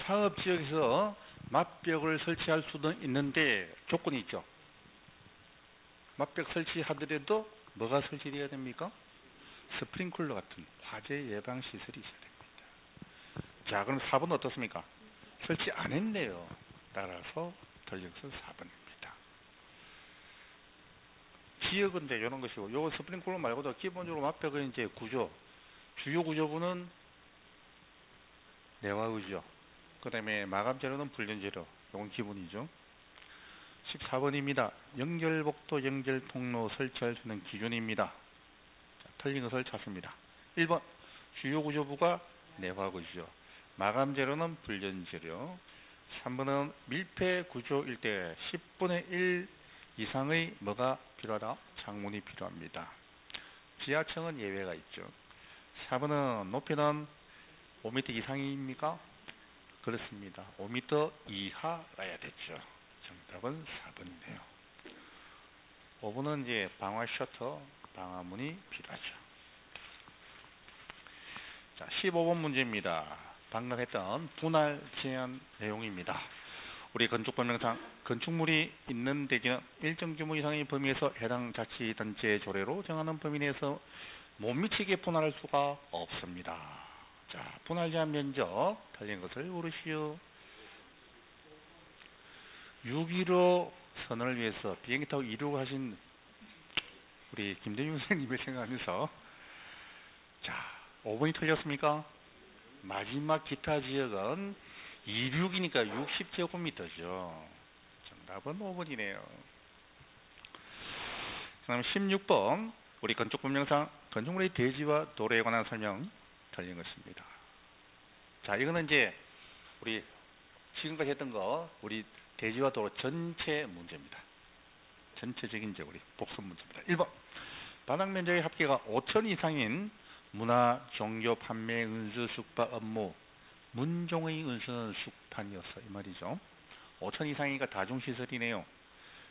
사업지역에서 맞벽을 설치할 수도 있는데 조건이 있죠. 맞벽 설치하더라도 뭐가 설치되어야 됩니까? 스프링클러 같은 화재 예방 시설이 있어야 됩니다. 자, 그럼 4번 어떻습니까? 설치 안 했네요. 따라서 틀린 것은 4번입니다. 지역은 이제 이런 것이고, 요거 스프링클러 말고도 기본적으로 맞벽의 이제 구조, 주요 구조부는 내화의죠. 그 다음에 마감 재료는 불륜 재료. 이건 기본이죠. 14번입니다. 연결복도 연결 통로 설치할 수 있는 기준입니다. 자, 틀린 것을 찾습니다. 1번 주요 구조부가 내화구죠. 마감 재료는 불륜 재료. 3번은 밀폐 구조일 때 10분의 1 이상의 뭐가 필요하다? 창문이 필요합니다. 지하층은 예외가 있죠. 4번은 높이는 5m 이상입니까? 그렇습니다. 5m 이하라야 됐죠. 정답은 4번이네요. 5번은 이제 방화 셔터, 방화문이 필요하죠. 자, 15번 문제입니다. 방금 했던 분할 제한 내용입니다. 우리 건축법령상 건축물이 있는 대지는 일정 규모 이상의 범위에서 해당 자치단체의 조례로 정하는 범위 내에서 못 미치게 분할할 수가 없습니다. 자, 분할 제한 면적 틀린 것을 고르시오. 6.15 선언을 위해서 비행기 타고 이륙을 하신 우리 김대중 선생님을 생각하면서, 자, 5번이 틀렸습니까? 마지막 기타 지역은 26이니까 60제곱미터죠. 정답은 5번이네요. 그다음 16번 우리 건축법령상 건축물의 대지와 도로에 관한 설명 틀린 것입니다. 자, 이거는 이제 우리 지금까지 했던 거 우리 대지와 도로 전체 문제입니다. 전체적인 이제 우리 복습 문제입니다. 1번 바닥 면적의 합계가 5천 이상인 문화, 종교, 판매, 은수, 숙박 업무, 문종의 은수는 숙판이었어 이 말이죠. 5천 이상이니까 다중시설이네요.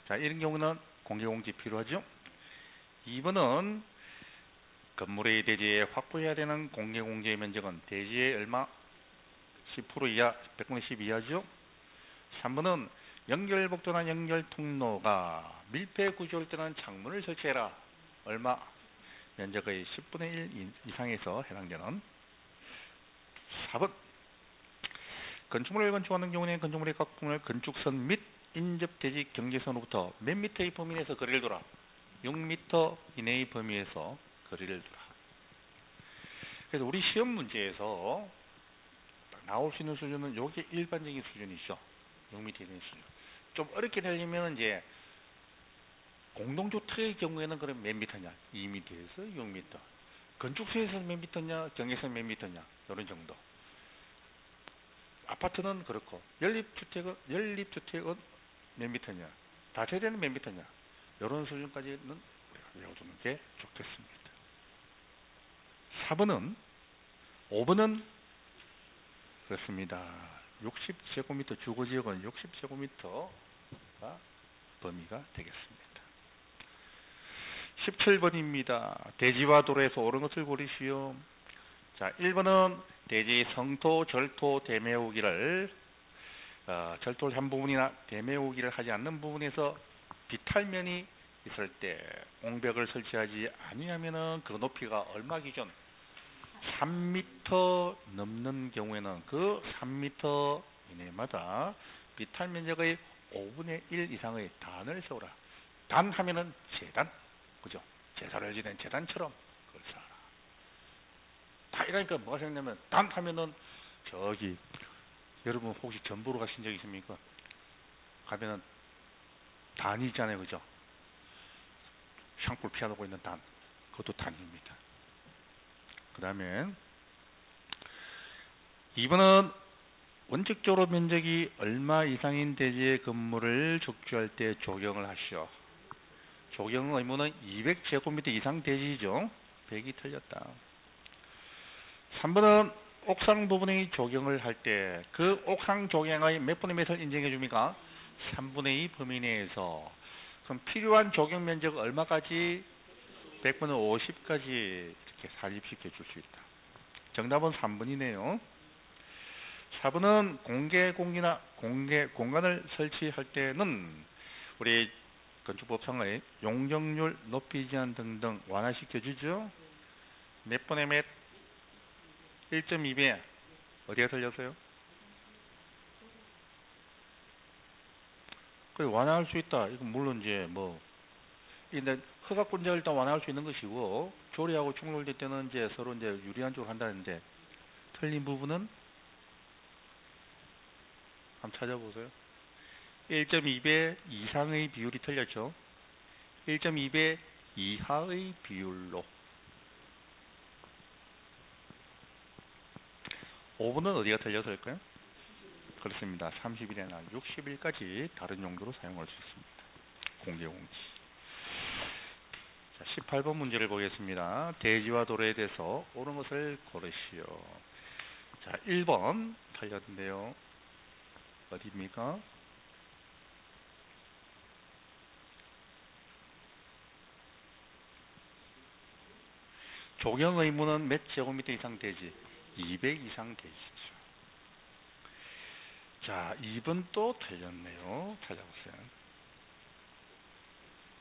자, 이런 경우는 공개공지 필요하죠. 2번은 건물의 대지에 확보해야 되는 공개공지의 면적은 대지의 얼마? 10% 이하, 100분의 10 이하죠. 3번은 연결복도나 연결통로가 밀폐 구조일 때는 창문을 설치해라. 얼마? 면적의 10분의 1 이상에서 해당되는. 4번 건축물을 건축하는 경우에는 건축물의 각 부분을 건축선 및 인접대지 경계선으로부터 몇 미터의 범위 내에서 거리를 둬라. 6m 이내의 범위에서 거리를 두라. 그래서 우리 시험 문제에서 나올 수 있는 수준은 이게 일반적인 수준이죠. 6m 이내 수준. 좀 어렵게 되려면 이제 공동주택의 경우에는 그럼 몇 미터냐? 2m에서 6m. 건축소에서 몇 미터냐? 경계선 몇 미터냐? 이런 정도. 아파트는 그렇고 연립주택은 몇 미터냐? 다세대는 몇 미터냐? 이런 수준까지는 우리가 외워두는 게 좋겠습니다. 4번은 5번은 그렇습니다. 60제곱미터 주거지역은 60제곱미터가 범위가 되겠습니다. 17번입니다. 대지와 도로에서 옳은 것을 고르시오. 자, 1번은 대지 성토, 절토, 대매우기를 절토를 한 부분이나 대매우기를 하지 않는 부분에서 비탈면이 있을 때 옹벽을 설치하지 아니하면은 그 높이가 얼마 기준? 3m 넘는 경우에는 그 3m 이내마다 비탈 면적의 5분의 1 이상의 단을 세우라. 단 하면은 재단, 그죠? 제사를 지낸 재단처럼 그걸 세워라. 다 이러니까 뭐가 생각나면 단 하면은 저기 여러분 혹시 전보로 가신 적 있습니까? 가면은 단이 있잖아요, 그죠? 샹불 피워놓고 있는 단, 그것도 단입니다. 그 다음에 2번은 원칙적으로 면적이 얼마 이상인 대지의 건물을 적주할 때 조경을 하시오. 조경 의무는 200제곱미터 이상 대지죠. 100이 틀렸다. 3번은 옥상 부분의 조경을 할 때 그 옥상 조경의 몇 분의 몇을 인정해 줍니까? 3분의 2 범위 내에서. 그럼 필요한 조경 면적 얼마까지? 100분의 50까지 이렇게 사립시켜 줄 수 있다. 정답은 3번이네요. 4번은 공개 공기나 공개 공간을 설치할 때는 우리 건축법상의 용적률, 높이 제한 등등 완화시켜 주죠. 몇 번에 몇? 1.2배. 어디가 틀렸어요? 그 완화할 수 있다. 이건 물론 이제 뭐 근데 허가권자를 일단 완화할 수 있는 것이고 조례하고 충돌될 때는 이제 서로 이제 유리한 쪽으로 한다는데 틀린 부분은 한번 찾아보세요. 1.2배 이상의 비율이 틀렸죠. 1.2배 이하의 비율로. 5번은 어디가 틀렸을까요? 그렇습니다. 30일이나 60일까지 다른 용도로 사용할 수 있습니다. 공개공지. 자, 18번 문제를 보겠습니다. 대지와 도로에 대해서 옳은 것을 고르시오. 자, 1번 틀렸는데요. 어디입니까? 조경 의무는 몇 제곱미터 이상 되지? 200 이상 되시죠. 자, 2번 또 틀렸네요. 찾아보세요.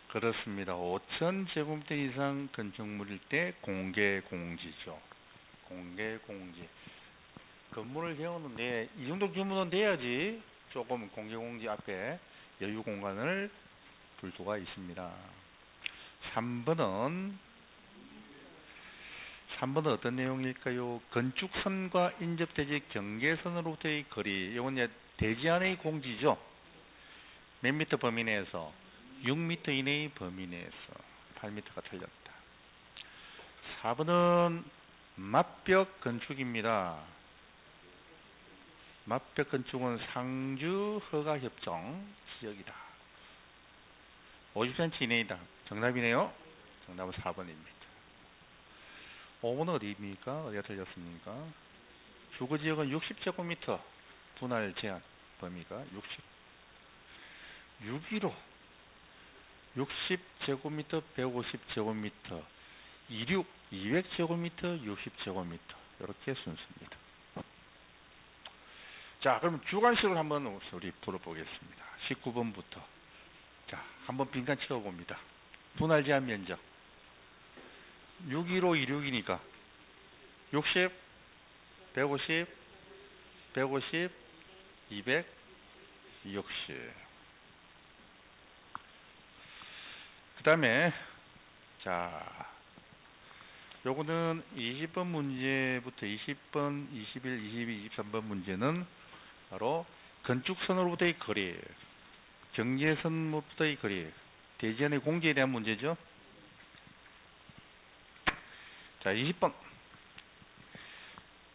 그렇습니다. 5,000제곱미터 이상 건축물일 때 공개공지죠. 공개공지. 건물을 세우는데 이 정도 규모는 돼야지 조금 공개공지 앞에 여유 공간을 둘 수가 있습니다. 3번은 어떤 내용일까요? 건축선과 인접대지 경계선으로부터의 거리. 이건 이제 대지 안의 공지죠. 몇 미터 범위 내에서? 6미터 이내의 범위 내에서. 8미터가 틀렸다. 4번은 맞벽 건축입니다. 맞벽 건축은 상주 허가협정 지역이다. 50cm 이내이다. 정답이네요. 정답은 4번입니다. 5번은 어디입니까? 어디가 틀렸습니까? 주거지역은 60제곱미터 분할 제한 범위가 615 60제곱미터 150제곱미터 26 200제곱미터 60제곱미터 이렇게 순서입니다. 자, 그럼 주관식을 한번 우리 풀어보겠습니다. 19번부터 자, 한번 빈칸 채워봅니다. 분할 제한 면적 615 26이니까 60 150 150 200 60. 그 다음에 자, 요거는 20번 문제부터 20번, 21, 22, 23번 문제는 바로 건축선으로부터의 거리, 경계선부터의 거리, 대지안의 공지에 대한 문제죠. 자, 20번.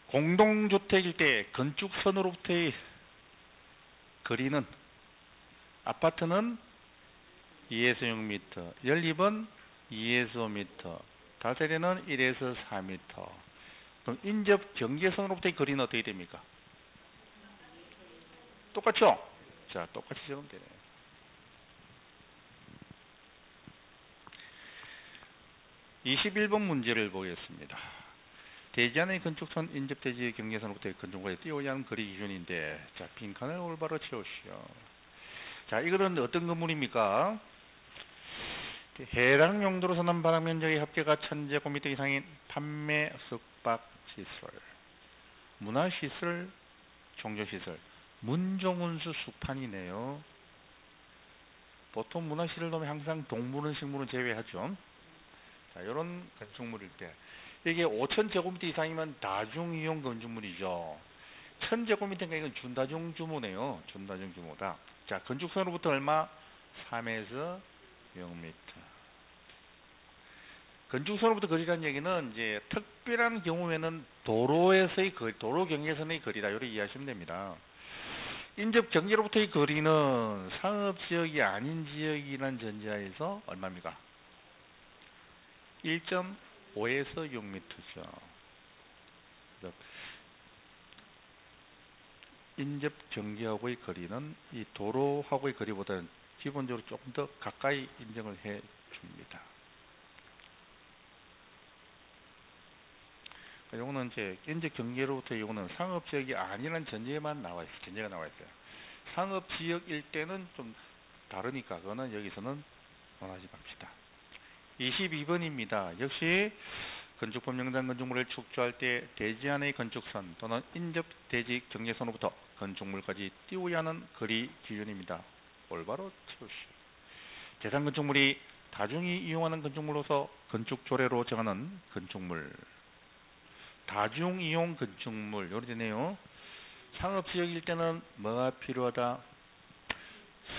공동주택일 때 건축선으로부터의 거리는 아파트는 2에서 6m, 연립은 2에서 5m, 다세대는 1에서 4m. 그럼 인접 경계선으로부터의 거리는 어떻게 됩니까? 똑같죠? 자, 똑같이 적으면 되네요. (21번) 문제를 보겠습니다. 대지안의 건축선 인접대지 경계선으로부터의 건축물에 띄워야 하는 거리 기준인데, 자, 빈칸을 올바로 채우시오. 자, 이거는 어떤 건물입니까? 해당 용도로 선언 바닥 면적의 합계가 1000제곱미터 이상인 판매 숙박시설, 문화시설, 종교시설, 문종운수 숙판이네요. 보통 문화시설 놓으면 항상 동물원, 식물원 제외하죠. 자, 이런 건축물일 때 이게 5000제곱미터 이상이면 다중이용 건축물이죠. 1000제곱미터니까 이건 준다중 규모네요. 준다중 규모다. 자, 건축선으로부터 얼마? 3에서 6m. 건축선으로부터 거리라는 얘기는 이제 특별한 경우에는 도로에서의 거리, 도로 경계선의 거리다. 이렇게 이해하시면 됩니다. 인접 경계로부터의 거리는 상업지역이 아닌 지역이라는 전제하에서 얼마입니까? 1.5에서 6m죠. 인접 경계하고의 거리는 이 도로하고의 거리보다는 기본적으로 조금 더 가까이 인정을 해 줍니다. 요거는 이제 인적 경계로부터 요거는 상업지역이 아니라는 전제만 나와 있어요. 전제가 나와 있어요. 상업지역일 때는 좀 다르니까 그거는 여기서는 원하지 맙시다. 22번입니다. 역시 건축법령상 건축물을 축조할 때 대지 안의 건축선 또는 인접 대지 경계선으로부터 건축물까지 띄워야 하는 거리 기준입니다. 올바로 채우시오. 재산 건축물이 다중이 이용하는 건축물로서 건축 조례로 정하는 건축물. 다중이용 건축물 요리 되네요. 상업지역일 때는 뭐가 필요하다?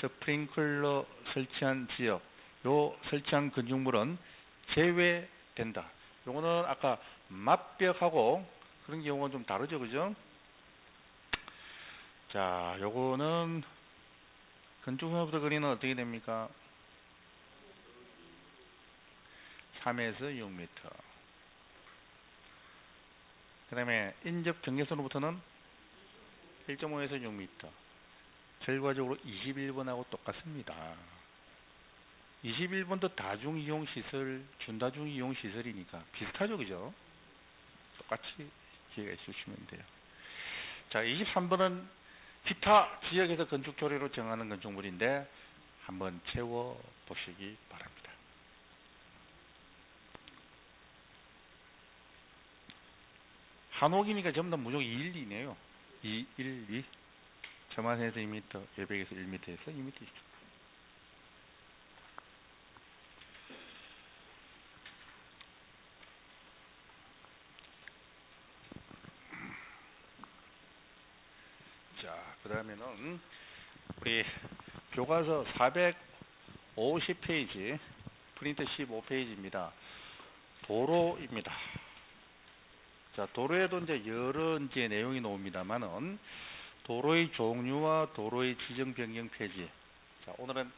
스프링클러 설치한 지역. 요 설치한 건축물은 제외된다. 요거는 아까 맞벽하고 그런 경우는 좀 다르죠, 그죠? 자, 요거는 건축선부터 거리는 어떻게 됩니까? 3에서 6m. 그 다음에 인접 경계선으로부터는 1.5에서 6m. 결과적으로 21번하고 똑같습니다. 21번도 다중이용시설, 준다중이용시설이니까 비슷하죠, 그죠? 똑같이 기회가 있으시면 돼요. 자, 23번은 기타 지역에서 건축 조례로 정하는 건축물인데 한번 채워보시기 바랍니다. 한옥이니까 전부 다 무조건 1, 2네요. 2, 1, 2. 저만에서 2m, 외벽에서 1m에서 2m 있죠. 자, 그 다음에는 우리 교과서 450페이지, 프린트 15페이지입니다. 도로입니다. 자, 도로에도 이제 여러 이제 내용이 나옵니다만은 도로의 종류와 도로의 지정 변경 폐지. 자, 오늘은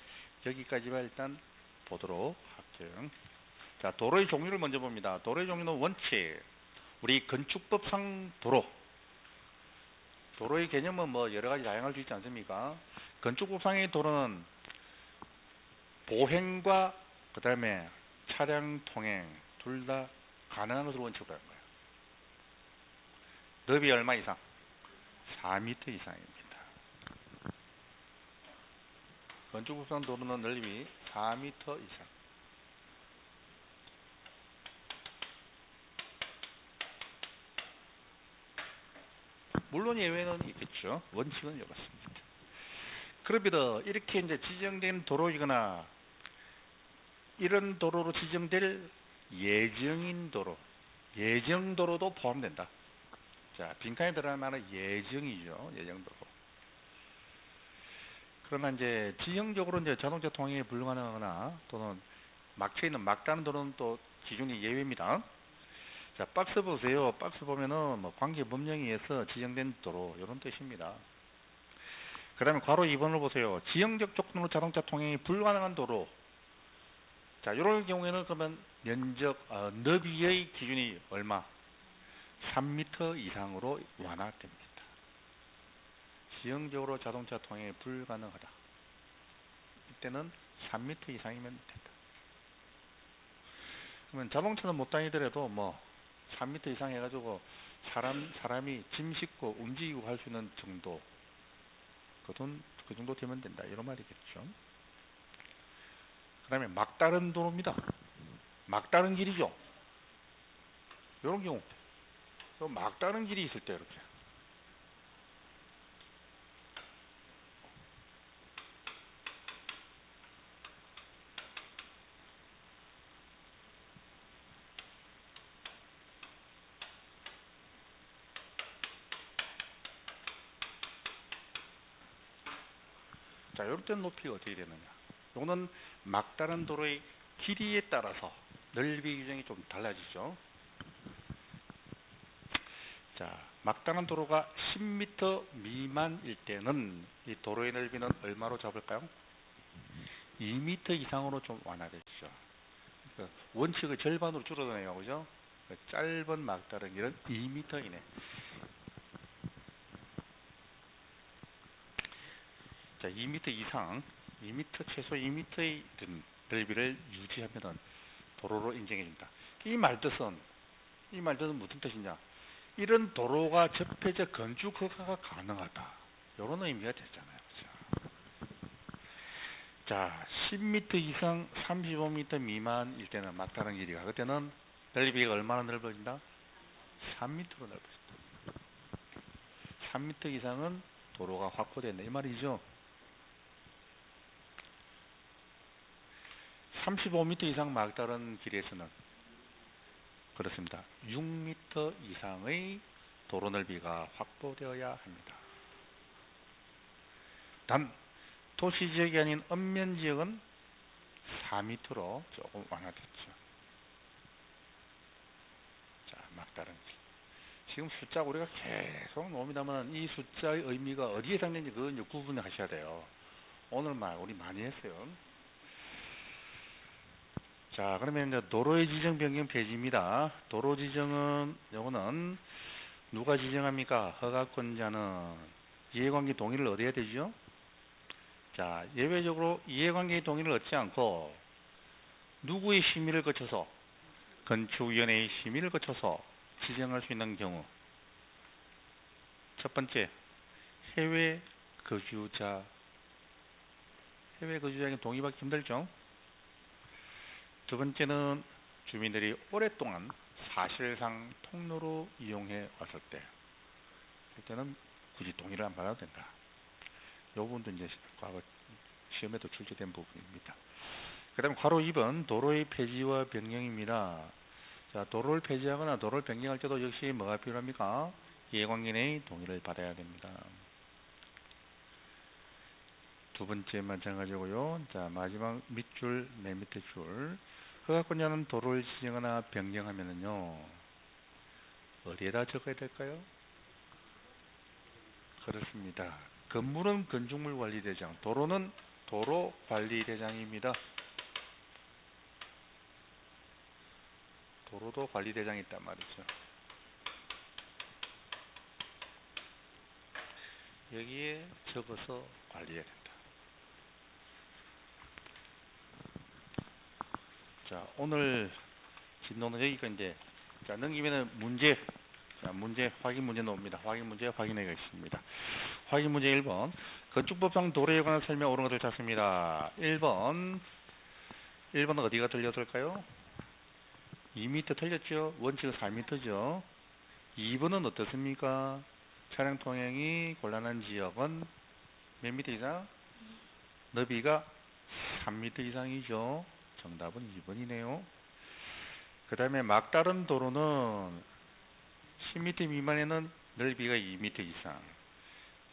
여기까지만 일단 보도록 할게요. 자, 도로의 종류를 먼저 봅니다. 도로의 종류는 원칙. 우리 건축법상 도로. 도로의 개념은 뭐 여러 가지 다양할 수 있지 않습니까? 건축법상의 도로는 보행과 그 다음에 차량 통행 둘 다 가능한 것으로 원칙으로 하는 거예요. 넓이 얼마 이상? 4m 이상입니다. 건축법상 도로는 넓이 4m 이상. 물론 예외는 있겠죠. 원칙은 이렇습니다. 그럽니다. 이렇게 이제 지정된 도로이거나 이런 도로로 지정될 예정인 도로, 예정도로도 포함된다. 자, 빈칸에 들어가는 말은 예정이죠. 예정도로. 그러나 이제 지형적으로 이제 자동차 통행이 불가능하거나 또는 막혀 있는 막다른 도로는 또 기준이 예외입니다. 자, 박스 보세요. 박스 보면은 뭐 관계 법령에 의해서 지정된 도로 이런 뜻입니다. 그 다음에 괄호 2번을 보세요. 지형적 조건으로 자동차 통행이 불가능한 도로. 자, 이런 경우에는 그러면 면적, 너비의 기준이 얼마? 3m 이상으로 완화됩니다. 지형적으로 자동차 통행이 불가능하다. 이때는 3m 이상이면 된다. 그러면 자동차는 못 다니더라도 뭐 3m 이상 해가지고 사람이 짐 싣고 움직이고 할 수 있는 정도, 그 정도 되면 된다. 이런 말이겠죠. 그 다음에 막다른 도로입니다. 막다른 길이죠. 이런 경우. 막다른 길이 있을 때 이렇게. 자, 이럴 때 높이가 어떻게 되느냐. 이거는 막다른 도로의 길이에 따라서 넓이 규정이 좀 달라지죠. 자, 막다른 도로가 10m 미만일 때는 이 도로의 넓이는 얼마로 잡을까요? 2m 이상으로 좀 완화되죠. 그러니까 원칙의 절반으로 줄어드네요. 그죠? 짧은 막다른 길은 2m 이내. 자, 2m 이상, 2m 최소 2m의 넓이를 유지하면 도로로 인정해준다. 이 말뜻은 이 말들은 무슨 뜻이냐? 이런 도로가 접해져 건축 허가가 가능하다. 이런 의미가 되잖아요. 그렇죠? 자, 10m 이상 35m 미만일 때는 막다른 길이가 그때는 넓이가 얼마나 넓어진다? 3m로 넓어진다. 3m 이상은 도로가 확보된다. 이 말이죠. 35m 이상 막다른 길에서는 그렇습니다. 6m 이상의 도로 넓이가 확보되어야 합니다. 단 도시지역이 아닌 읍면지역은 4m로 조금 완화됐죠. 자, 막다른 길. 지금 숫자 우리가 계속 나옵니다만 이 숫자의 의미가 어디에 담겼는지 그건 구분하셔야 돼요. 오늘 말 우리 많이 했어요. 자, 그러면 이제 도로의 지정 변경 폐지입니다. 도로 지정은 요거는 누가 지정합니까? 허가권자는 이해관계 동의를 얻어야 되죠. 자, 예외적으로 이해관계의 동의를 얻지 않고 누구의 심의를 거쳐서 건축위원회의 심의를 거쳐서 지정할 수 있는 경우 첫 번째, 해외 거주자에게 동의받기 힘들죠. 두 번째는 주민들이 오랫동안 사실상 통로로 이용해 왔을 때, 그때는 굳이 동의를 안 받아도 된다. 이 부분도 이제 과거 시험에도 출제된 부분입니다. 그 다음에 괄호 2번 도로의 폐지와 변경입니다. 자, 도로를 폐지하거나 도로를 변경할 때도 역시 뭐가 필요합니까? 이해관계의 동의를 받아야 됩니다. 두 번째 마찬가지고요. 자, 마지막 밑줄, 맨 밑에 줄. 허가권자는 도로를 지정하거나 변경하면은요, 어디에다 적어야 될까요? 그렇습니다. 건물은 건축물 관리대장, 도로는 도로 관리대장입니다. 도로도 관리대장이 있단 말이죠. 여기에 적어서 관리해야 된다. 자, 오늘 진도는 여기까지. 자, 넘기면은 문제. 자, 문제, 확인 문제 나옵니다. 확인 문제 확인하겠습니다. 확인 문제 1번. 건축법상 도로에 관한 설명 옳은 것을 찾습니다. 1번은 어디가 틀렸을까요? 2m 틀렸죠? 원칙은 4m죠. 2번은 어떻습니까? 차량 통행이 곤란한 지역은 몇 미터 이상? 너비가 3m 이상이죠. 정답은 2번이네요. 그 다음에 막다른 도로는 10m 미만에는 넓이가 2m 이상,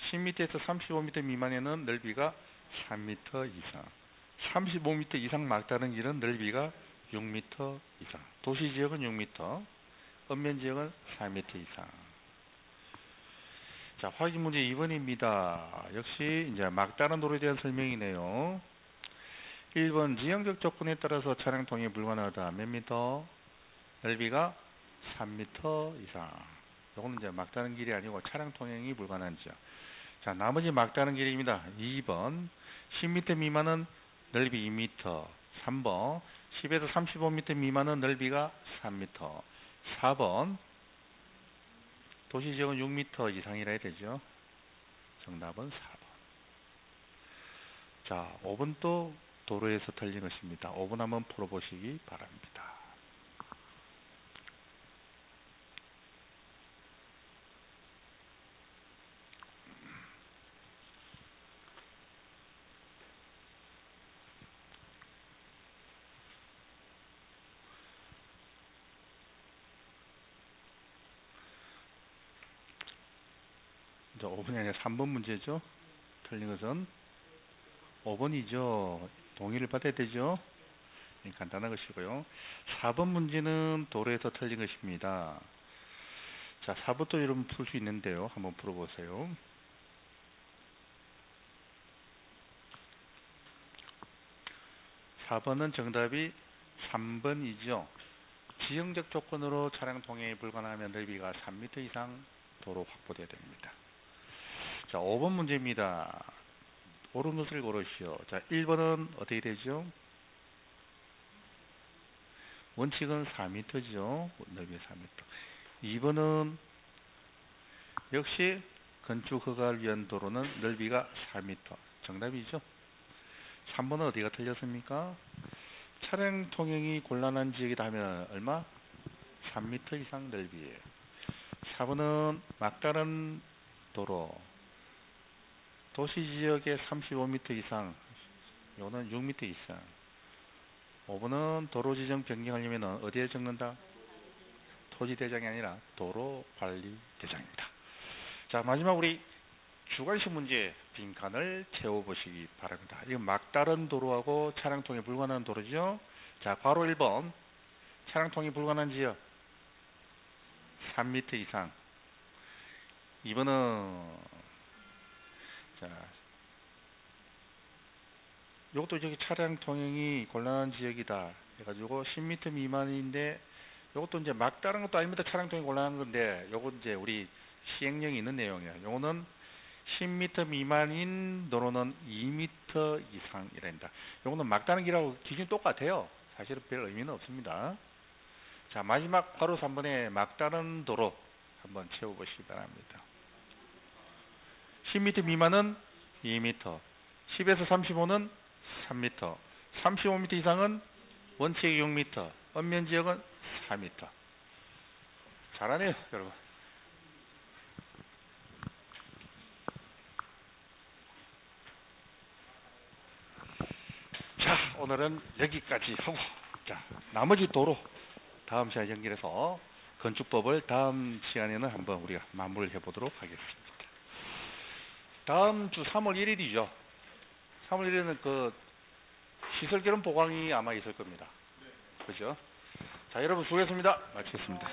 10m에서 35m 미만에는 넓이가 3m 이상, 35m 이상 막다른 길은 넓이가 6m 이상, 도시지역은 6m, 읍면지역은 4m 이상. 자, 확인 문제 2번입니다. 역시 이제 막다른 도로에 대한 설명이네요. 1번 지형적 조건에 따라서 차량 통행이 불가능하다. 몇 미터? 넓이가 3m 이상. 이거는 이제 막다른 길이 아니고 차량 통행이 불가능한 지역. 자, 나머지 막다른 길입니다. 2번 10m 미만은 넓이 2m. 3번 10에서 35m 미만은 넓이가 3m. 4번 도시지역은 6m 이상이라 해야 되죠. 정답은 4번. 자, 5번 또 도로에서 틀린 것입니다. 5번 한번 풀어보시기 바랍니다. 자, 5번이 아니라 3번 문제죠. 틀린 것은 5번이죠. 동의를 받아야 되죠. 간단한 것이고요. 4번 문제는 도로에서 틀린 것입니다. 자, 4번도 여러분 풀 수 있는데요. 한번 풀어보세요. 4번은 정답이 3번이죠. 지형적 조건으로 차량 통행이 불가능하면 넓이가 3m 이상 도로 확보되어야 됩니다. 자, 5번 문제입니다. 옳은 것을 고르시오. 자, 1번은 어떻게 되죠? 원칙은 4m죠. 넓이 4m. 2번은 역시 건축 허가를 위한 도로는 넓이가 4m. 정답이죠. 3번은 어디가 틀렸습니까? 차량 통행이 곤란한 지역이다 하면 얼마? 3m 이상 넓이에요. 4번은 막다른 도로, 도시지역에 35m 이상, 요거는 6m 이상. 5번은 도로 지정 변경하려면 어디에 적는다? 토지대장이 아니라 도로관리대장입니다. 자, 마지막 우리 주관식 문제 빈칸을 채워보시기 바랍니다. 이건 막다른 도로하고 차량 통행 불가능한 도로죠. 자, 괄호 1번 차량 통행 불가능한 지역 3m 이상. 2번은 자, 이것도 저기 차량 통행이 곤란한 지역이다 해가지고 10m 미만인데, 이것도 이제 막다른 것도 아닙니다. 차량 통행이 곤란한 건데, 요거 이제 우리 시행령이 있는 내용이에요. 요거는 10m 미만인 도로는 2m 이상이란다. 요거는 막다른 길하고 기준이 똑같아요. 사실은 별 의미는 없습니다. 자, 마지막 바로 3번에 막다른 도로 한번 채워보시기 바랍니다. 10m 미만은 2m, 10에서 35는 3m, 35m 이상은 원칙 6m, 엄면 지역은 4m. 잘하네요, 여러분. 자, 오늘은 여기까지 하고, 자, 나머지 도로 다음 시간에 연결해서 건축법을 다음 시간에는 한번 우리가 마무리를 해보도록 하겠습니다. 다음 주 3월 1일이죠. 3월 1일은 그 시설개론 보강이 아마 있을 겁니다. 그죠? 자, 여러분 수고했습니다. 마치겠습니다.